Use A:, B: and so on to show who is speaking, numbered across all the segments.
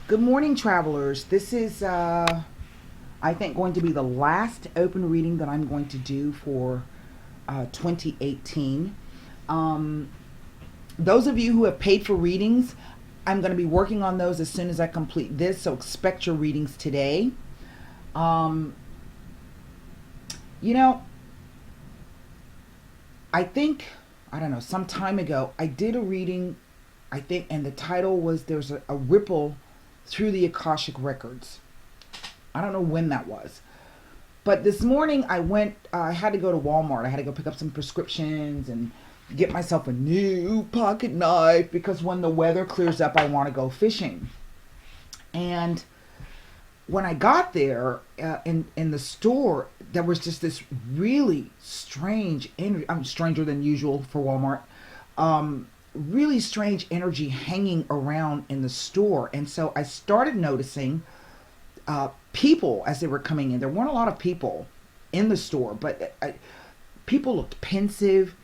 A: Good morning, travelers. This is, I think, going to be the last open reading that I'm going to do for 2018. Um, those of you who have paid for readings, I'm going to be working on those as soon as I complete this, so expect your readings today. Um, you know, I think, I don't know, some time ago, I did a reading, I think, and the title was There's a Ripple Through the Akashic Records. I don't know when that was. But this morning I had to go to Walmart. I had to go pick up some prescriptions and get myself a new pocket knife because when the weather clears up, I want to go fishing. And when I got there in the store, there was just this really strange energy. I'm stranger than usual for Walmart. Really strange energy hanging around in the store. And so I started noticing people as they were coming in. There weren't a lot of people in the store, but people looked pensive.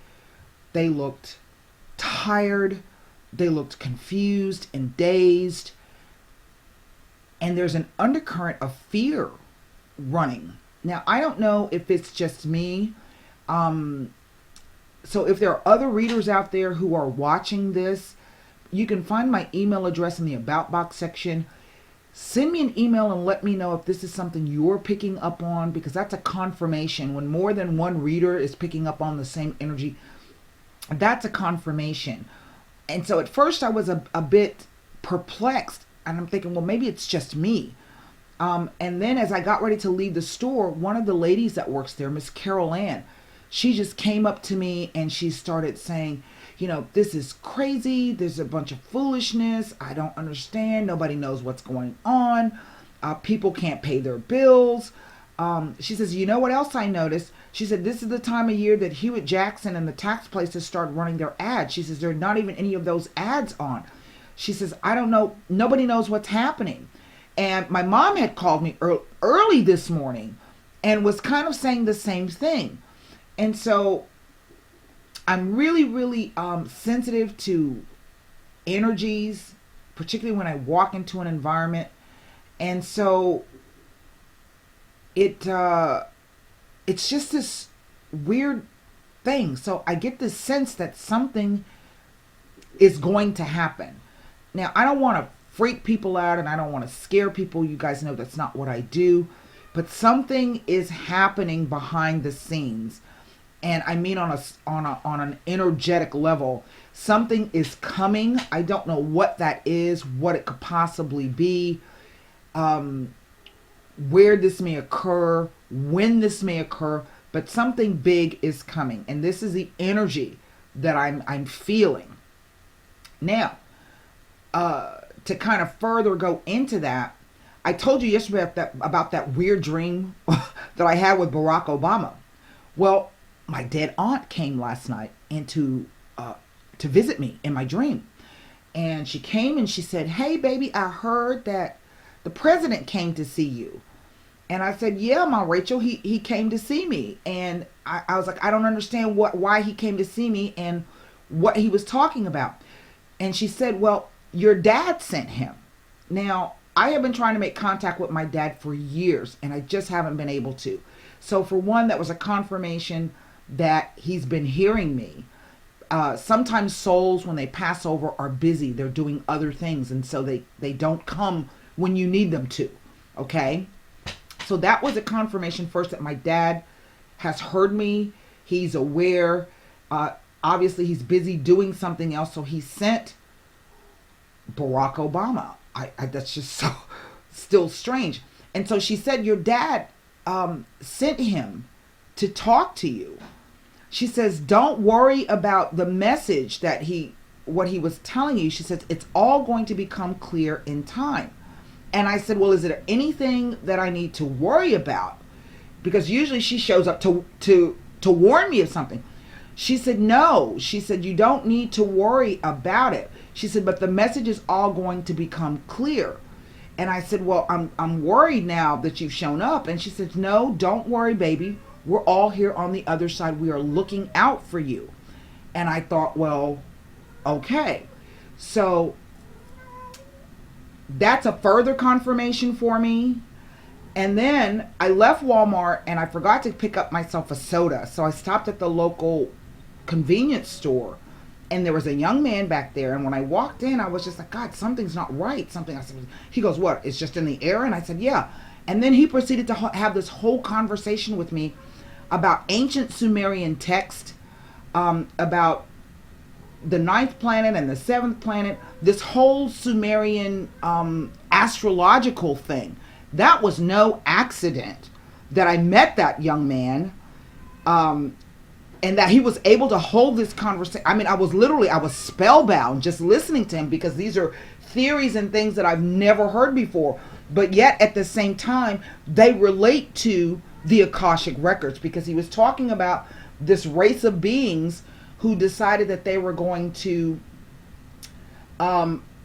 A: They looked tired. They looked confused and dazed. And there's an undercurrent of fear running. Now, I don't know if it's just me. So if there are other readers out there who are watching this, you can find my email address in the About Box section. Send me an email and let me know if this is something you're picking up on, because that's a confirmation. When more than one reader is picking up on the same energy, that's a confirmation. And so at first I was a bit perplexed, and I'm thinking, well, maybe it's just me. And then as I got ready to leave the store, one of the ladies that works there, Miss Carol Ann, she just came up to me and she started saying, this is crazy. There's a bunch of foolishness. I don't understand. Nobody knows what's going on. People can't pay their bills. She says, you know what else I noticed? She said, this is the time of year that Hewitt Jackson and the tax places start running their ads. She says, there are not even any of those ads on. She says, I don't know. Nobody knows what's happening. And my mom had called me early this morning and was kind of saying the same thing. And so I'm really, really sensitive to energies, particularly when I walk into an environment. And so it's just this weird thing. So I get this sense that something is going to happen. Now, I don't want to freak people out and I don't want to scare people. You guys know that's not what I do. But something is happening behind the scenes. And I mean on an energetic level. Something is coming. I don't know what that is, what it could possibly be, where this may occur, when this may occur, but something big is coming. And this is the energy that I'm feeling. Now, to kind of further go into that, I told you yesterday about that weird dream that I had with Barack Obama. Well, my dead aunt came last night to visit me in my dream. And she came and she said, hey, baby, I heard that the president came to see you. And I said, yeah, Ma Rachel, he came to see me. And I was like, I don't understand why he came to see me and what he was talking about. And she said, well, your dad sent him. Now, I have been trying to make contact with my dad for years, and I just haven't been able to. So for one, that was a confirmation that he's been hearing me. Sometimes souls, when they pass over, are busy. They're doing other things, and so they don't come when you need them to. Okay? So that was a confirmation first that my dad has heard me. He's aware. Obviously, he's busy doing something else, so he sent Barack Obama. That's just so still strange. And so she said, your dad sent him to talk to you. She says, don't worry about the message that what he was telling you. She says, it's all going to become clear in time. And I said, well, is there anything that I need to worry about? Because usually she shows up to warn me of something. She said, no. She said, you don't need to worry about it. She said, but the message is all going to become clear. And I said, well, I'm worried now that you've shown up. And she said, no, don't worry, baby. We're all here on the other side. We are looking out for you. And I thought, well, okay. So that's a further confirmation for me. And then I left Walmart and I forgot to pick up myself a soda. So I stopped at the local convenience store and there was a young man back there. And when I walked in, I was just like, God, something's not right. Something. I said, he goes, what? It's just in the air? And I said, yeah. And then he proceeded to have this whole conversation with me about ancient Sumerian text, about the ninth planet and the seventh planet, this whole Sumerian astrological thing. That was no accident that I met that young man, and that he was able to hold this conversation. I mean, I was spellbound just listening to him, because these are theories and things that I've never heard before. But yet at the same time, they relate to the Akashic records, because he was talking about this race of beings who decided that they were going to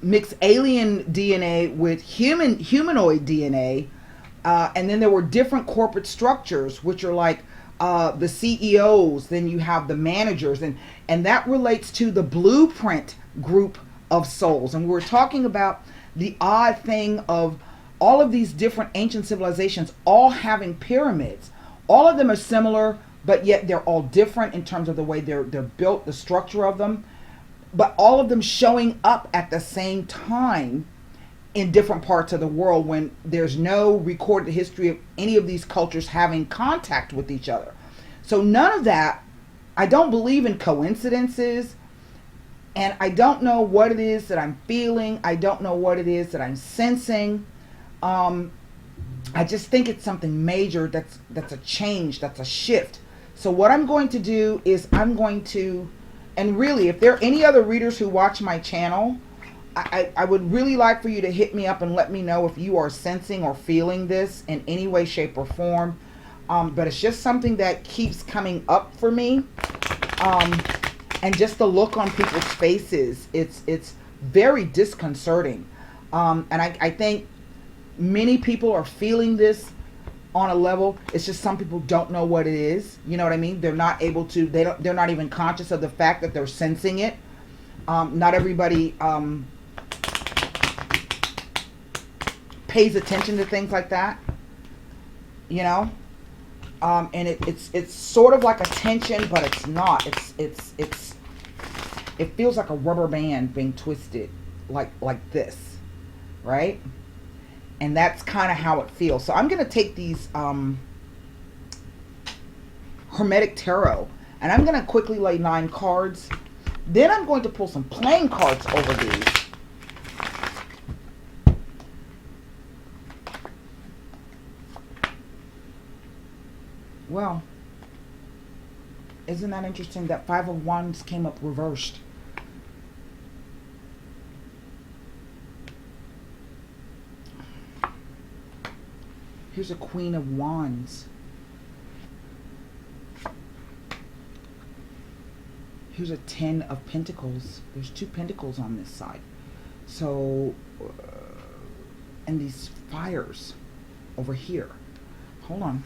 A: mix alien DNA with humanoid DNA, and then there were different corporate structures, which are like the CEOs. Then you have the managers, and that relates to the blueprint group of souls. And we were talking about the odd thing of all of these different ancient civilizations all having pyramids. All of them are similar, but yet they're all different in terms of the way they're built, the structure of them. But all of them showing up at the same time in different parts of the world, when there's no recorded history of any of these cultures having contact with each other. So none of that, I don't believe in coincidences, and I don't know what it is that I'm feeling. I don't know what it is that I'm sensing. I just think it's something major that's a change, that's a shift. So what I'm going to do is I'm going to, and really, if there are any other readers who watch my channel, I would really like for you to hit me up and let me know if you are sensing or feeling this in any way, shape, or form. But it's just something that keeps coming up for me. And just the look on people's faces, it's very disconcerting. And I think many people are feeling this on a level. It's just some people don't know what it is. You know what I mean? They're not able to, they're not even conscious of the fact that they're sensing it. Not everybody pays attention to things like that, you know. And it's sort of like a tension, but it's not. It feels like a rubber band being twisted like this, right? And that's kind of how it feels. So I'm going to take these Hermetic Tarot, and I'm going to quickly lay 9 cards. Then I'm going to pull some playing cards over these. Well, isn't that interesting that 5 of Wands came up reversed? Here's a Queen of Wands. Here's a 10 of Pentacles. There's 2 Pentacles on this side. So, and these fires over here. Hold on.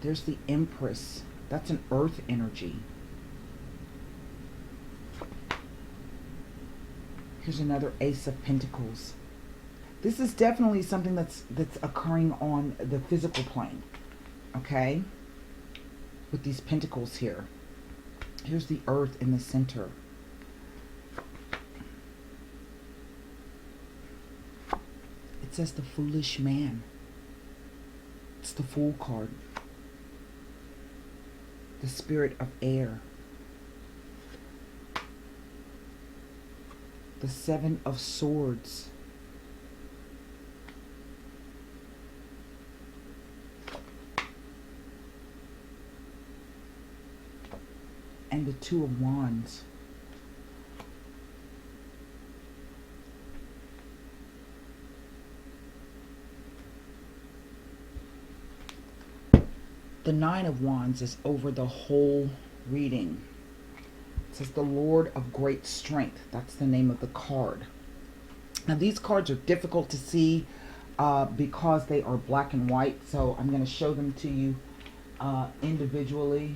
A: There's the Empress. That's an earth energy. Here's another Ace of Pentacles. This is definitely something that's occurring on the physical plane. Okay? With these pentacles here. Here's the earth in the center. It says the foolish man. It's the Fool card. The Spirit of Air. The 7 of Swords. And the 2 of Wands. The 9 of Wands is over the whole reading. It says the Lord of Great Strength. That's the name of the card. Now these cards are difficult to see because they are black and white. So I'm going to show them to you individually.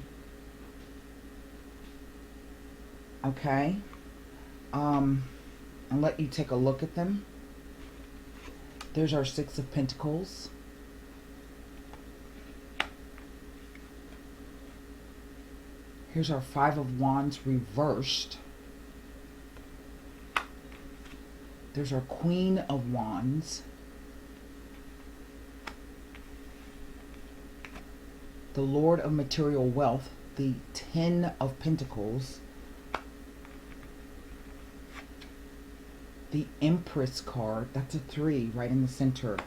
A: Okay. and let you take a look at them. There's our Six of Pentacles. Here's our Five of Wands reversed. There's our Queen of Wands. The Lord of Material Wealth. The Ten of Pentacles. The Empress card. That's a 3 right in the center.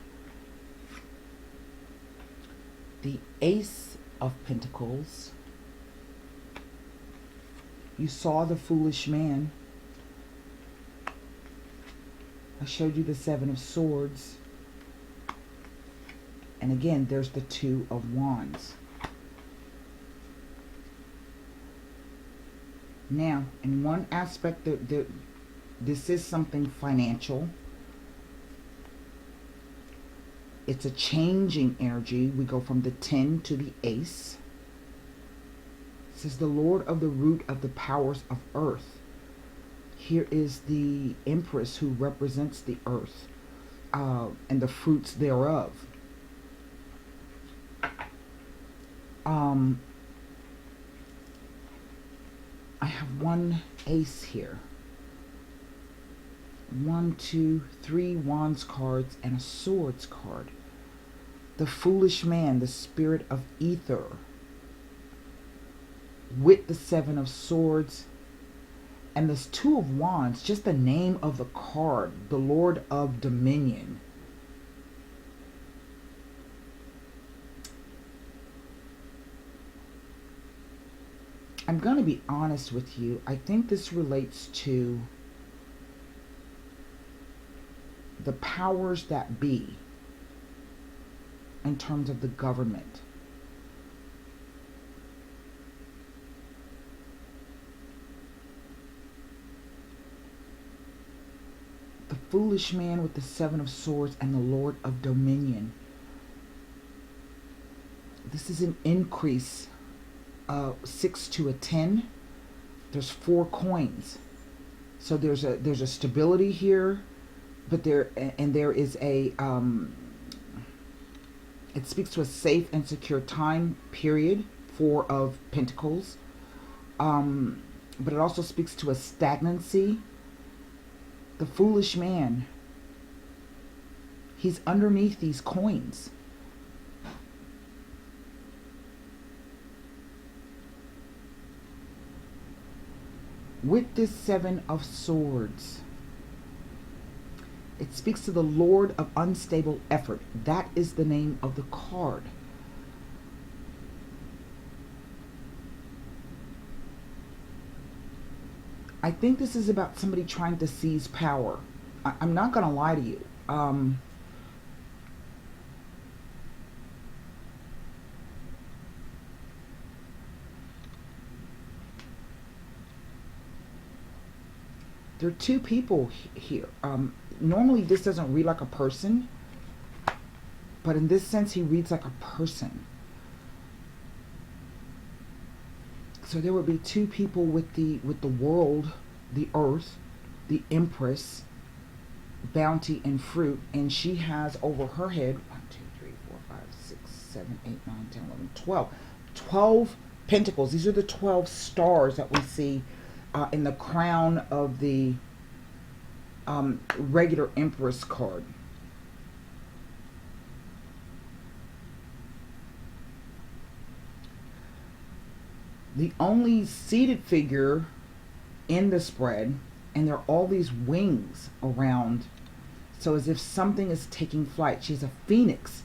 A: The Ace of Pentacles. You saw the Foolish Man. I showed you the Seven of Swords. And again, there's the Two of Wands. Now, in one aspect, this is something financial. It's a changing energy. We go from the 10 to the Ace. This is the Lord of the root of the powers of earth. Here is the Empress who represents the earth and the fruits thereof. I have one Ace here. 1, 2, 3 Wands cards and a Swords card. The Foolish Man, the Spirit of Ether, with the Seven of Swords, and this Two of Wands, just the name of the card, the Lord of Dominion. I'm going to be honest with you. I think this relates to the powers that be in terms of the government. The Foolish Man with the Seven of Swords and the Lord of Dominion. This is an increase. 6 to a 10. There's 4 coins. So there's a stability here, but there is a it speaks to a safe and secure time period. 4 of Pentacles. But it also speaks to a stagnancy. The Foolish Man, he's underneath these coins. With this Seven of Swords, it speaks to the Lord of Unstable Effort. That is the name of the card. I think this is about somebody trying to seize power. I'm not going to lie to you. There are 2 people here. Normally this doesn't read like a person, but in this sense he reads like a person. So there would be 2 people with the world, the earth, the Empress, bounty and fruit, and she has over her head 1, 2, 3, 4, 5, 6, 7, 8, 9, 10, 11, 12. 12 pentacles. These are the 12 stars that we see in the crown of the regular Empress card. The only seated figure in the spread, and there are all these wings around, so as if something is taking flight. She's a phoenix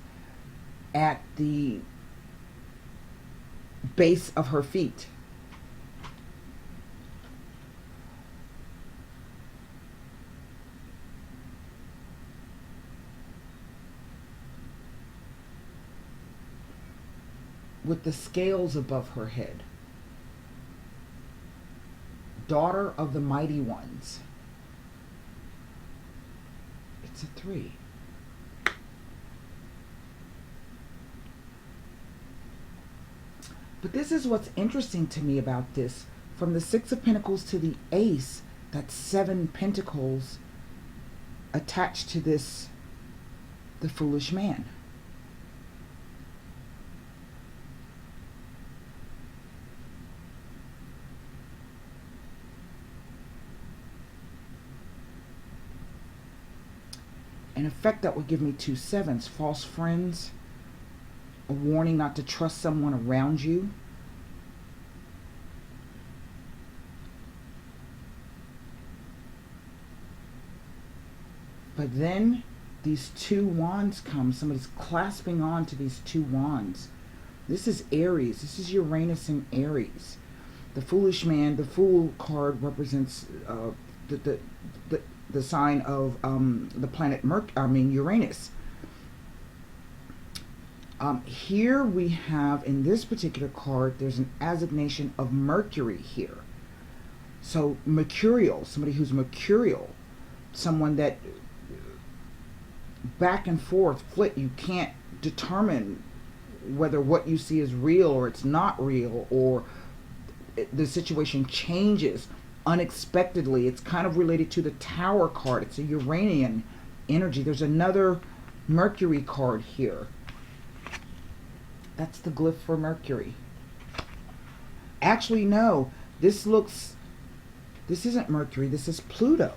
A: at the base of her feet. With the scales above her head. Daughter of the Mighty Ones. It's a 3. But this is what's interesting to me about this. From the 6 of Pentacles to the Ace, that's 7 Pentacles. attached to this, the foolish man. In effect, that would give me 2 7s. False friends, a warning not to trust someone around you. But then these 2 wands come. Somebody's clasping on to these 2 wands. This is Aries. This is Uranus in Aries. The foolish man, the fool card represents the sign of the planet Uranus. Here we have, in this particular card, there's an assignation of Mercury here. So mercurial, somebody who's mercurial, someone that back and forth, flit, you can't determine whether what you see is real or it's not real, or the situation changes unexpectedly. It's kind of related to the Tower card. It's a Uranian energy. There's another Mercury card here. That's the glyph for Mercury. Actually, no. This isn't Mercury. This is Pluto.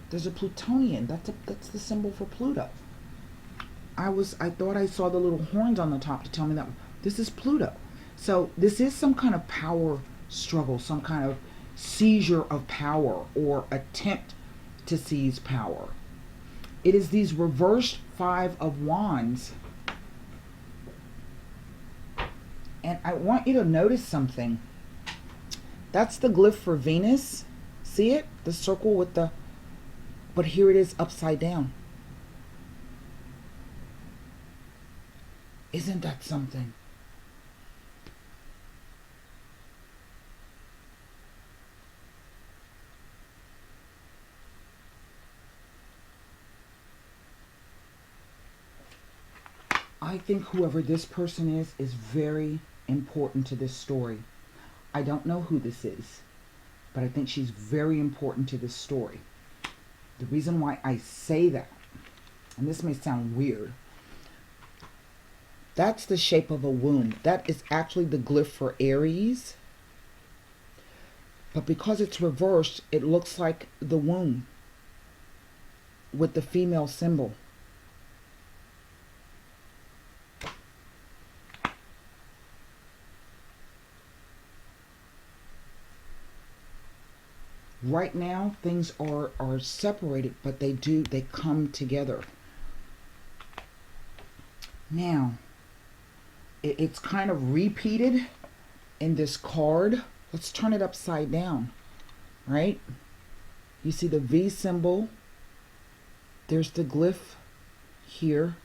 A: There's a Plutonian. That's the symbol for Pluto. I thought I saw the little horns on the top to tell me that this is Pluto. So this is some kind of power struggle, some kind of seizure of power or attempt to seize power. It is these reversed 5 of Wands. And I want you to notice something. That's the glyph for Venus. See it? The circle with the... But here it is upside down. Isn't that something? I think whoever this person is very important to this story. I don't know who this is, but I think she's very important to this story. The reason why I say that, and this may sound weird, that's the shape of a womb. That is actually the glyph for Aries. But because it's reversed, it looks like the womb with the female symbol. Right now, things are separated, but they come together. Now, it's kind of repeated in this card. Let's turn it upside down, right? You see the V symbol. There's the glyph here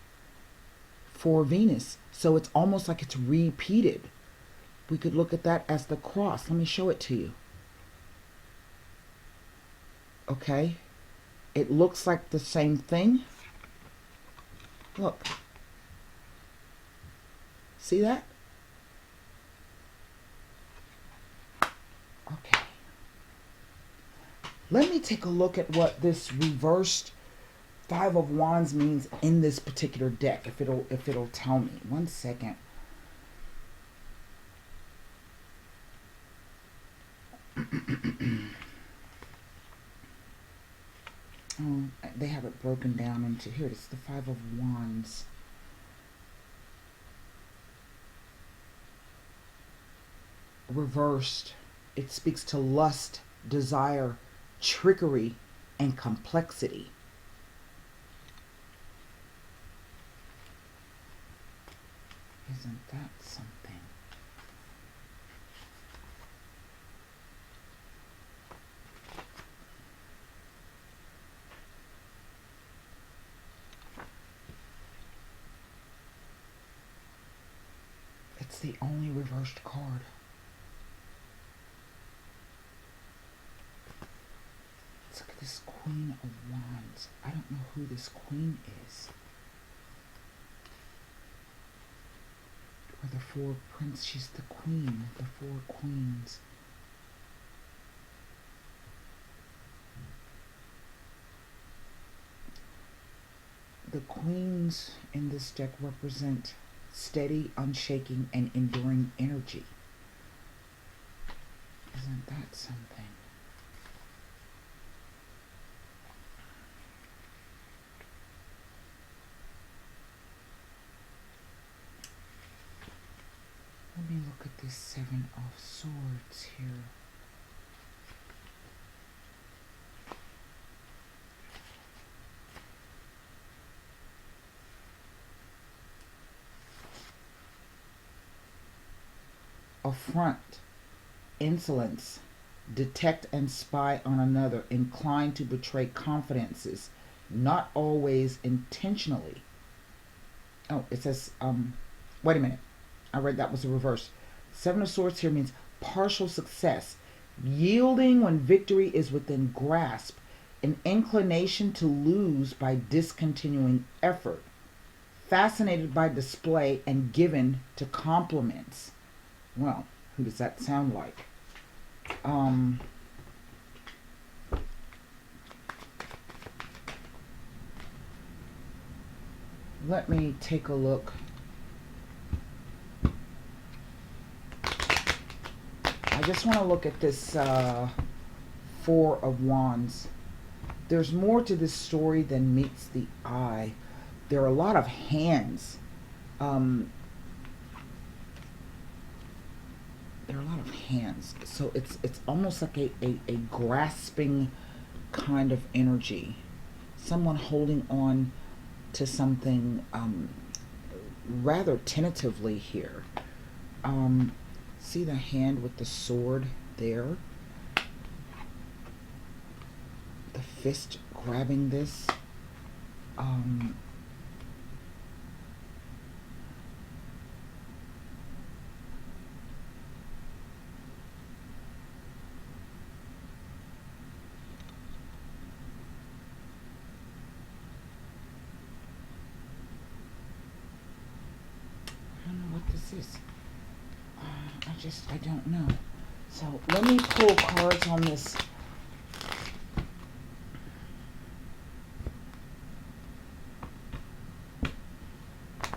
A: for Venus. So it's almost like it's repeated. We could look at that as the cross. Let me show it to you. Okay, it looks like the same thing. Look, see that? Okay, let me take a look at what this reversed 5 of Wands means in this particular deck, if it'll tell me. 1 second. Oh, they have it broken down into here. It's the 5 of Wands. Reversed. It speaks to lust, desire, trickery, and complexity. Isn't that something? It's the only reversed card. Let's look at this Queen of Wands. I don't know who this queen is. Or the 4 prince. She's the queen of the 4 queens. queens in this deck represent steady, unshaking, and enduring energy. Isn't that something? Let me look at this Seven of Swords here. Affront, insolence, detect and spy on another, inclined to betray confidences, not always intentionally. Oh, it says, wait a minute. I read that was the reverse. Seven of Swords here means partial success, yielding when victory is within grasp, an inclination to lose by discontinuing effort, fascinated by display and given to compliments. Well, who does that sound like? Let me take a look. I just want to look at this Four of Wands. There's more to this story than meets the eye. There are a lot of hands. There are a lot of hands. So it's almost like a grasping kind of energy. Someone holding on to something rather tentatively here. See the hand with the sword there? The fist grabbing this. Is I don't know. So let me pull cards on this.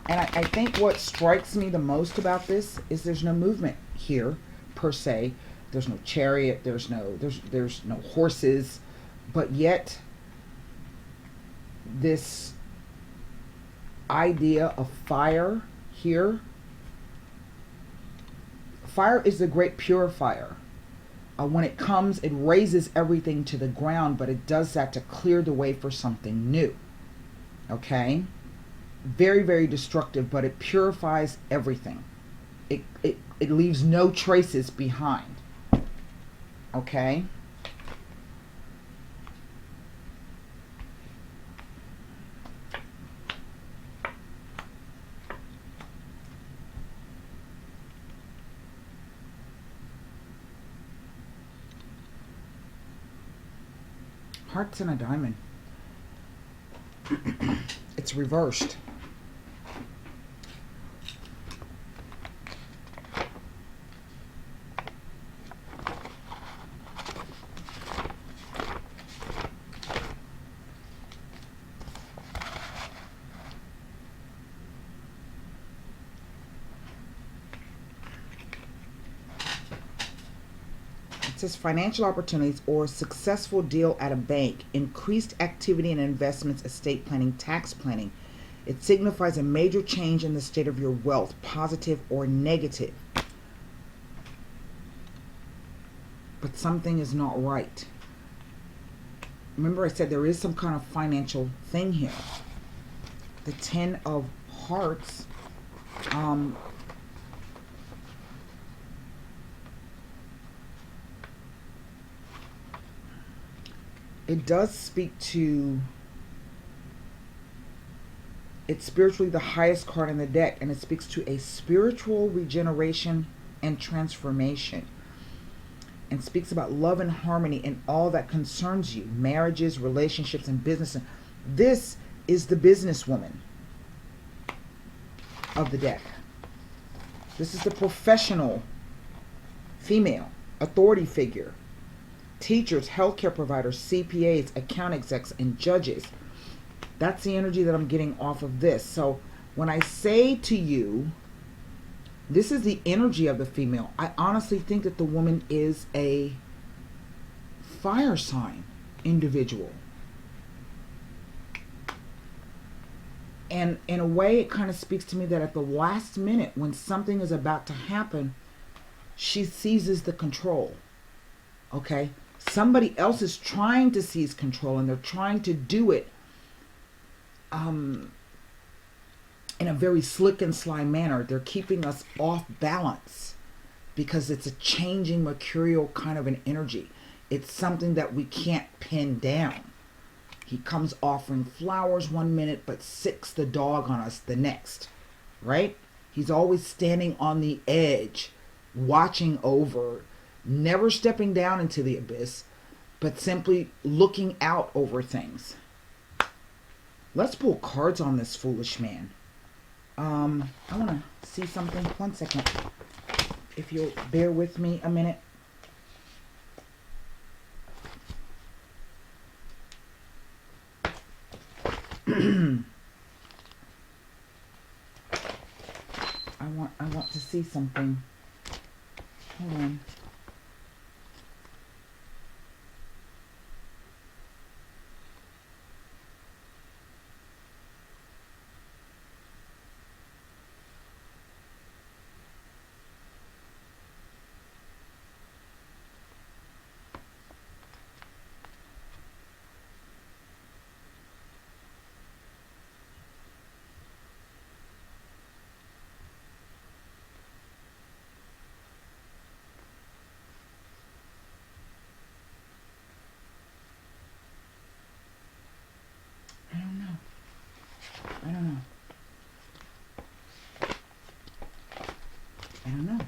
A: And I think what strikes me the most about this is there's no movement here per se. There's no chariot, there's no horses, but yet this idea of fire here. Fire is the great purifier. When it comes, it raises everything to the ground, but it does that to clear the way for something new. Okay? Very, very destructive, but it purifies everything. It leaves no traces behind. Okay? Hearts and a diamond. It's reversed. Says financial opportunities or successful deal at a bank, increased activity in investments, estate planning, tax planning. It signifies a major change in the state of your wealth, positive or negative. But something is not right. Remember I said there is some kind of financial thing here. The Ten of Hearts, it does speak to, it's spiritually the highest card in the deck, and it speaks to a spiritual regeneration and transformation, and speaks about love and harmony in all that concerns you, marriages, relationships, and business. This is the businesswoman of the deck. This is the professional female authority figure. Teachers, healthcare providers, CPAs, account execs, and judges. That's the energy that I'm getting off of this. So when I say to you, this is the energy of the female, I honestly think that the woman is a fire sign individual. And in a way, it kind of speaks to me that at the last minute, when something is about to happen, she seizes the control. Okay? Somebody else is trying to seize control, and they're trying to do it in a very slick and sly manner. They're keeping us off balance because it's a changing mercurial kind of an energy. It's something that we can't pin down. He comes offering flowers one minute, but sicks the dog on us the next, right? He's always standing on the edge, watching over, never stepping down into the abyss, but simply looking out over things. Let's pull cards on this foolish man. I want to see something. 1 second. If you'll bear with me a minute. I want to see something. Hold on. I don't know.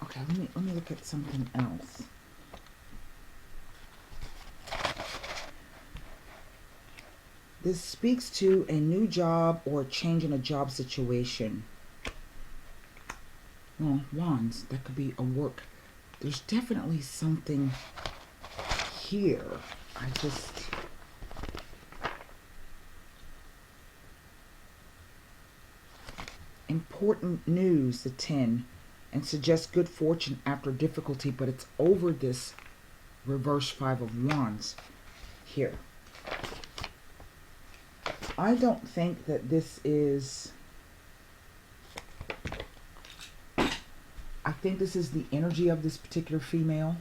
A: Okay, let me look at something else. This speaks to a new job or a change in a job situation. Well, wands, that could be a work. There's definitely something here. Important news, the 10, and suggests good fortune after difficulty, but it's over this reverse 5 of wands here. I don't think that this is... I think this is the energy of this particular female.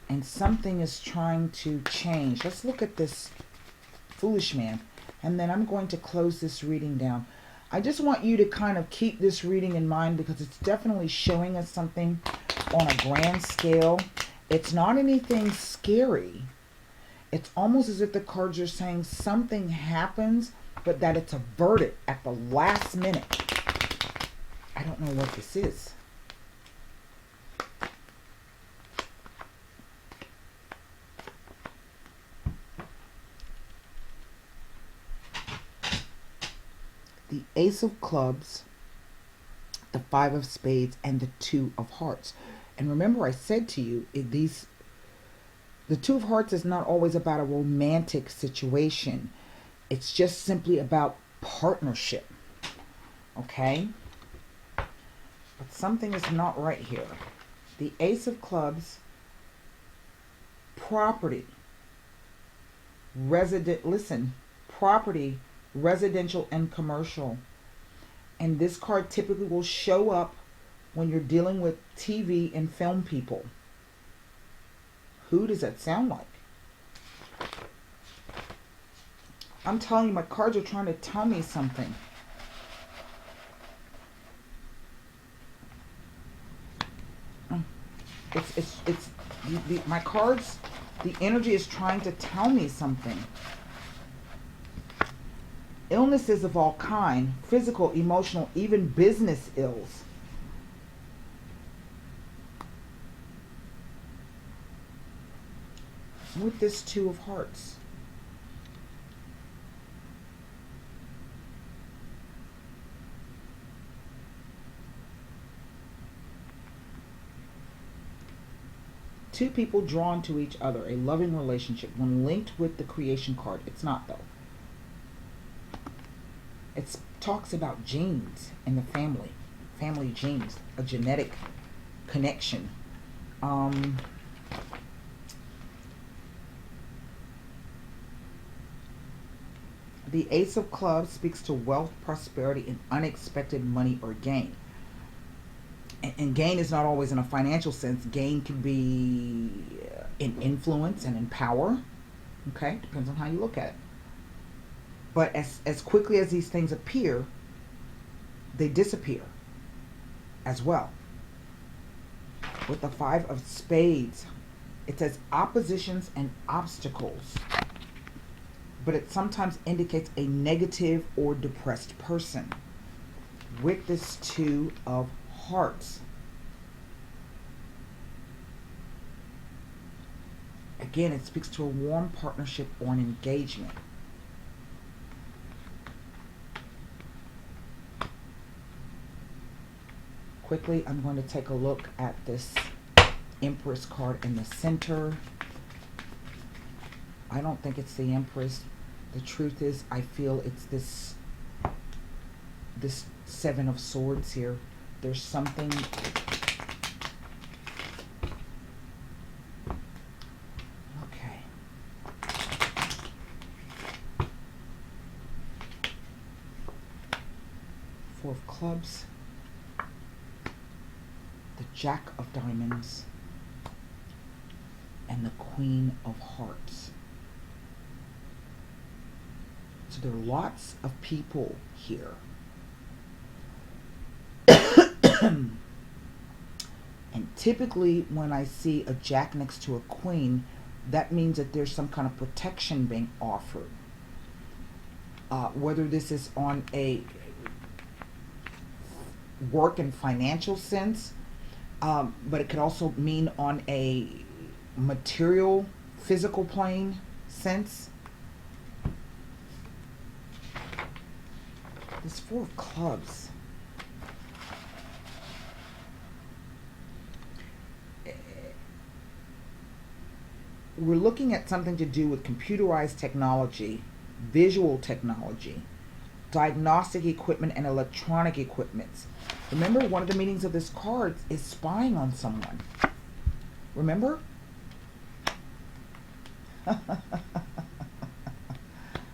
A: And something is trying to change. Let's look at this foolish man. And then I'm going to close this reading down. I just want you to kind of keep this reading in mind because it's definitely showing us something on a grand scale. It's not anything scary. It's almost as if the cards are saying something happens, but that it's averted at the last minute. I don't know what this is. The Ace of Clubs, the 5 of Spades, and the 2 of Hearts. And remember, I said to you, the 2 of Hearts is not always about a romantic situation. It's just simply about partnership. Okay? But something is not right here. The Ace of Clubs, property, property, residential and commercial. And this card typically will show up when you're dealing with TV and film people. Who does that sound like? I'm telling you, my cards are trying to tell me something. My cards, the energy is trying to tell me something. Illnesses of all kind, physical, emotional, even business ills. With this 2 of Hearts. two people drawn to each other, a loving relationship. When linked with the creation card, it's not though. It talks about genes in the family genes, a genetic connection. The Ace of Clubs speaks to wealth, prosperity, and unexpected money or gain. And gain is not always in a financial sense. Gain can be in influence and in power. Okay, depends on how you look at it. But as quickly as these things appear, they disappear as well. With the Five of Spades, it says oppositions and obstacles, but it sometimes indicates a negative or depressed person. With this Two of Hearts, again, it speaks to a warm partnership or an engagement. Quickly, I'm going to take a look at this Empress card in the center. I don't think it's the Empress. The truth is, I feel it's this Seven of Swords here. There's something. Okay. Four of Clubs. The Jack of Diamonds. And the Queen of Hearts. So there are lots of people here. And typically when I see a Jack next to a Queen, that means that there's some kind of protection being offered. Whether this is on a work and financial sense, but it could also mean on a material, physical plane sense. This Four of Clubs. We're looking at something to do with computerized technology, visual technology, diagnostic equipment, and electronic equipments. Remember, one of the meanings of this card is spying on someone. Remember?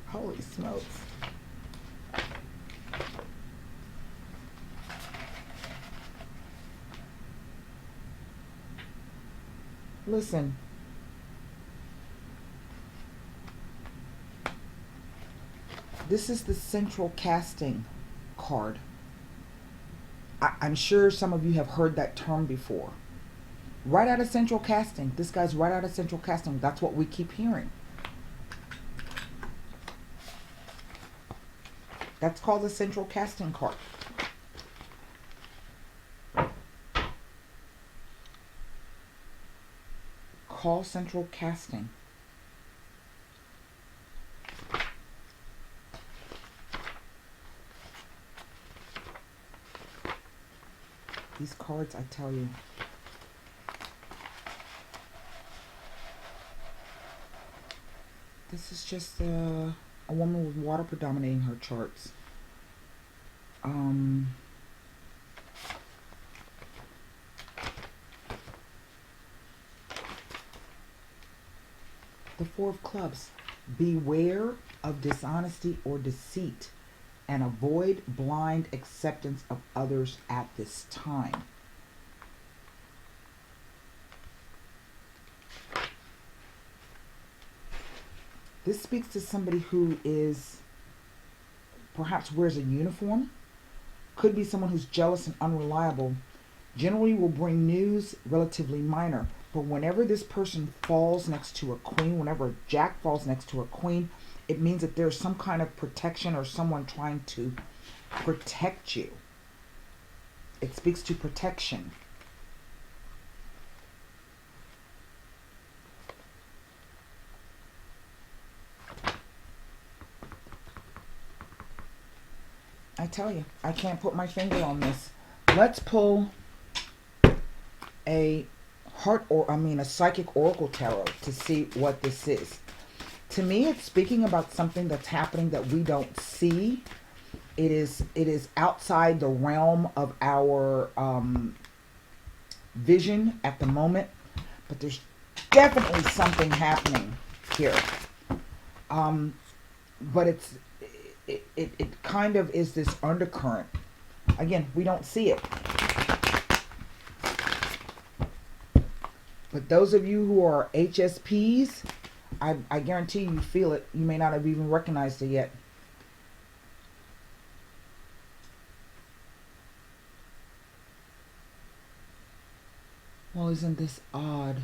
A: Holy smokes. Listen. This is the central casting card. I'm sure some of you have heard that term before. Right out of central casting. This guy's right out of central casting. That's what we keep hearing. That's called the central casting card. Call central casting. These cards, I tell you. This is just a woman with water predominating her charts. The Four of Clubs. Beware of dishonesty or deceit, and avoid blind acceptance of others at this time. This speaks to somebody who is perhaps wears a uniform. Could be someone who's jealous and unreliable. Generally will bring news relatively minor. But whenever this person falls next to a queen, whenever a Jack falls next to a queen, it means that there's some kind of protection or someone trying to protect you. It speaks to protection. I tell you, I can't put my finger on this. Let's pull a a psychic oracle tarot to see what this is. To me, it's speaking about something that's happening that we don't see. It is outside the realm of our vision at the moment, but there's definitely something happening here. But it kind of is this undercurrent. Again, we don't see it. But those of you who are HSPs, I guarantee you feel it. You may not have even recognized it yet. Well, isn't this odd?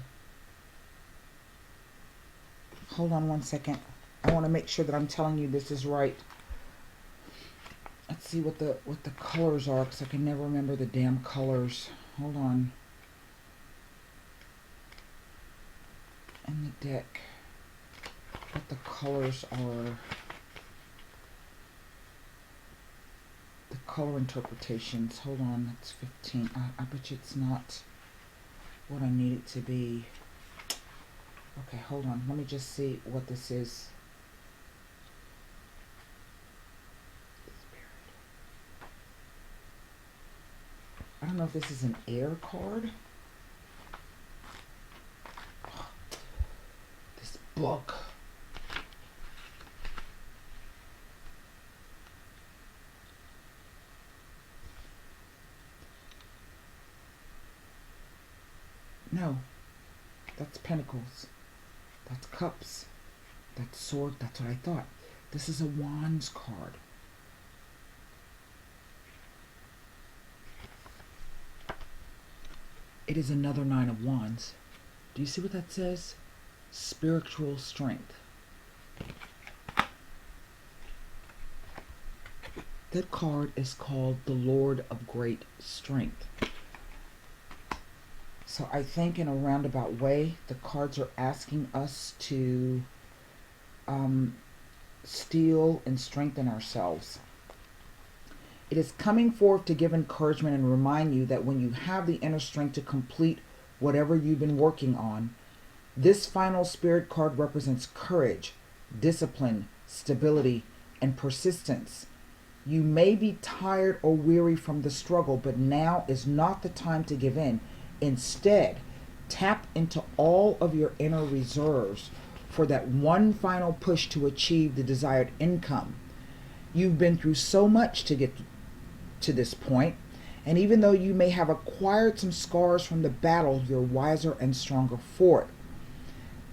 A: Hold on one second. I want to make sure that I'm telling you this is right. Let's see what the colors are, because I can never remember the damn colors. Hold on. In the deck, what the colors are. The color interpretations. Hold on, that's 15. I bet you it's not what I need it to be. Okay, hold on. Let me just see what this is. I don't know if this is an air card. This book. No, that's pentacles. That's cups. That's sword. That's what I thought. This is a wands card. It is another 9 of wands. Do you see what that says? Spiritual strength. That card is called the Lord of Great Strength. So I think in a roundabout way, the cards are asking us to steel and strengthen ourselves. It is coming forth to give encouragement and remind you that when you have the inner strength to complete whatever you've been working on, this final spirit card represents courage, discipline, stability, and persistence. You may be tired or weary from the struggle, but now is not the time to give in. Instead, tap into all of your inner reserves for that one final push to achieve the desired income. You've been through so much to get to this point, and even though you may have acquired some scars from the battle, you're wiser and stronger for it.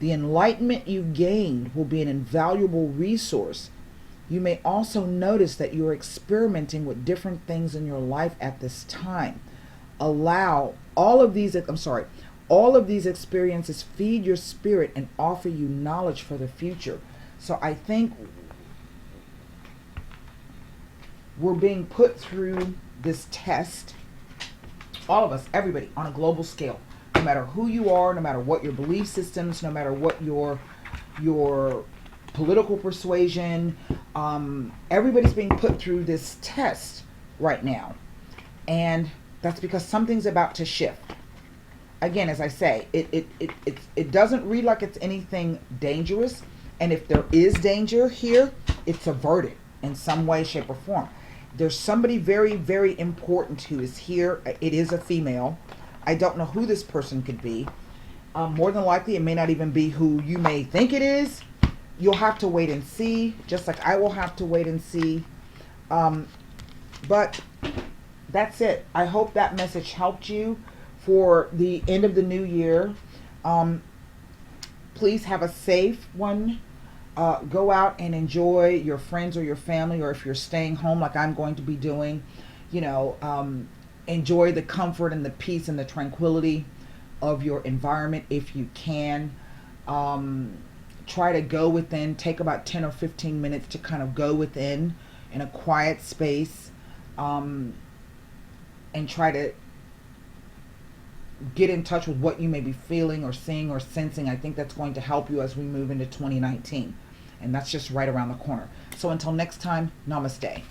A: The enlightenment you've gained will be an invaluable resource. You may also notice that you're experimenting with different things in your life at this time. Allow all of these experiences feed your spirit and offer you knowledge for the future. So I think we're being put through this test, all of us, everybody, on a global scale. No matter who you are, no matter what your belief systems, no matter what your political persuasion, everybody's being put through this test right now. And that's because something's about to shift. Again, as I say, it doesn't read like it's anything dangerous. And if there is danger here, it's averted in some way, shape, or form. There's somebody very, very important who is here. It is a female. I don't know who this person could be. More than likely, it may not even be who you may think it is. You'll have to wait and see, just like I will have to wait and see. But that's it. I hope that message helped you for the end of the new year. Please have a safe one. Go out and enjoy your friends or your family, or if you're staying home like I'm going to be doing, enjoy the comfort and the peace and the tranquility of your environment if you can. Try to go within, take about 10 or 15 minutes to kind of go within in a quiet space, and try to get in touch with what you may be feeling or seeing or sensing. I think that's going to help you as we move into 2019. And that's just right around the corner. So until next time, namaste.